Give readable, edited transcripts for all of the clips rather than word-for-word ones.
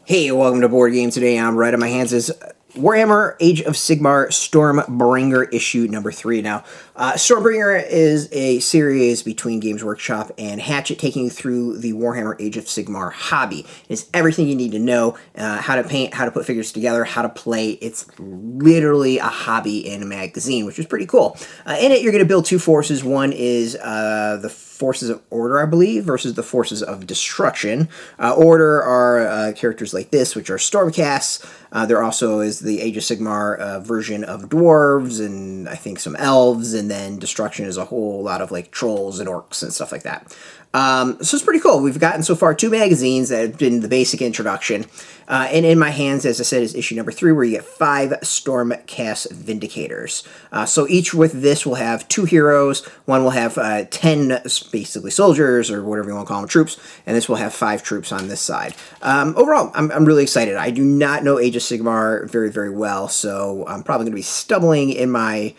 Hey, welcome to Board Game. Today I'm right on my hands is Warhammer Age of Sigmar Stormbringer issue number 3. Now, Stormbringer is a series between Games Workshop and Hatchet taking you through the Warhammer Age of Sigmar hobby. It's everything you need to know, how to paint, how to put figures together, how to play. It's literally a hobby in a magazine, which is pretty cool. In it, you're going to build two forces. One is the forces of order, I believe, versus the forces of destruction. Order are characters like this, which are Stormcasts. There also is the Age of Sigmar version of dwarves and I think some elves, and then destruction is a whole lot of like trolls and orcs and stuff like that. So it's pretty cool. We've gotten so far 2 magazines that have been the basic introduction. And in my hands, as I said, is issue number 3, where you get 5 Stormcast Vindictors. So each with this will have 2 heroes. One will have 10 basically soldiers, or whatever you want to call them, troops. And this will have 5 troops on this side. Overall, I'm really excited. I do not know Age of Sigmar very, very well, so I'm probably going to be stumbling in my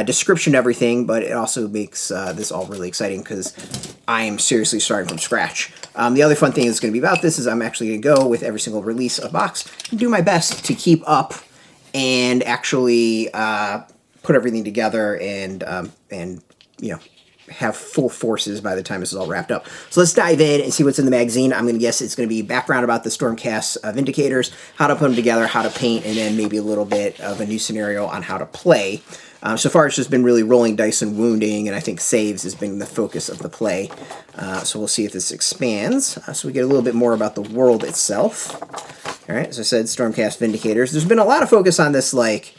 description of everything, but it also makes this all really exciting because I am seriously starting from scratch. The other fun thing that's going to be about this is I'm actually going to go with every single release of box and do my best to keep up and actually put everything together and you know, have full forces by the time this is all wrapped up. So let's dive in and see what's in the magazine. I'm going to guess it's going to be background about the Stormcast Vindicators, how to put them together, how to paint, and then maybe a little bit of a new scenario on how to play. So far, it's just been really rolling dice and wounding, and I think saves has been the focus of the play. So we'll see if this expands. So we get a little bit more about the world itself. All right, as I said, Stormcast Vindicators. There's been a lot of focus on this, like,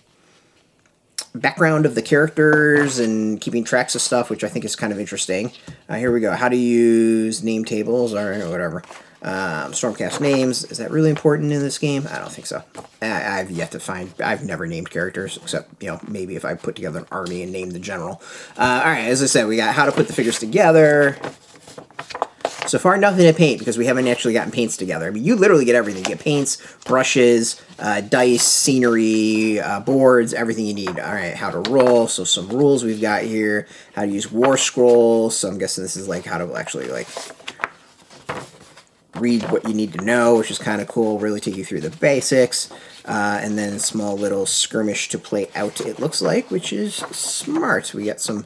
background of the characters and keeping tracks of stuff, which I think is kind of interesting. Here we go. How to use name tables or whatever. Stormcast names. Is that really important in this game? I don't think so. I've yet to find... I've never named characters, except, you know, maybe if I put together an army and named the general. Alright, as I said, we got how to put the figures together. So far, nothing to paint, because we haven't actually gotten paints together. I mean, you literally get everything. You get paints, brushes, dice, scenery, boards, everything you need. All right, how to roll. So some rules we've got here. How to use war scrolls. So I'm guessing this is like how to actually like read what you need to know, which is kind of cool. Really take you through the basics. And then small little skirmish to play out, it looks like, which is smart. We got some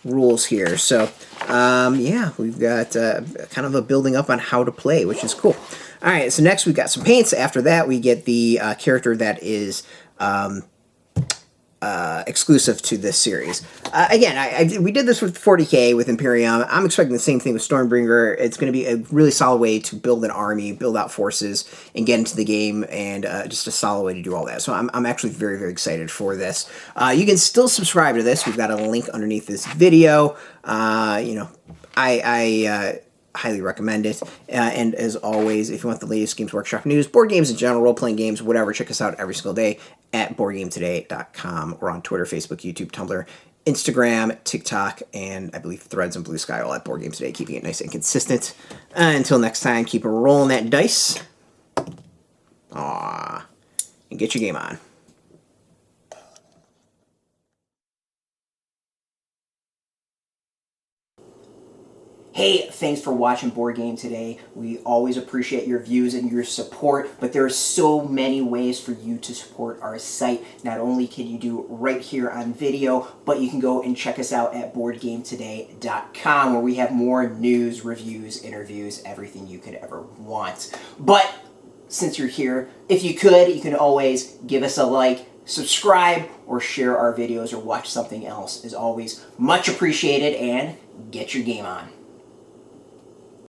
rules here. So, yeah, we've got kind of a building up on how to play, which is cool. All right, so next we've got some paints. After that, we get the character that is exclusive to this series. Again, we did this with 40K with Imperium. I'm expecting the same thing with Stormbringer. It's going to be a really solid way to build an army, build out forces, and get into the game, and just a solid way to do all that. So I'm actually very, very excited for this. You can still subscribe to this. We've got a link underneath this video. You know, I highly recommend it. And as always, if you want the latest Games Workshop news, board games in general, role-playing games, whatever, check us out every single day at BoardGameToday.com. We're on Twitter, Facebook, YouTube, Tumblr, Instagram, TikTok, and I believe Threads and Blue Sky, all at Board Game Today, keeping it nice and consistent. Until next time, keep rolling that dice. Aww. And get your game on. Hey, thanks for watching Board Game Today. We always appreciate your views and your support, but there are so many ways for you to support our site. Not only can you do right here on video, but you can go and check us out at BoardGameToday.com, where we have more news, reviews, interviews, everything you could ever want. But since you're here, if you could, you can always give us a like, subscribe, or share our videos, or watch something else. As always, much appreciated, and get your game on.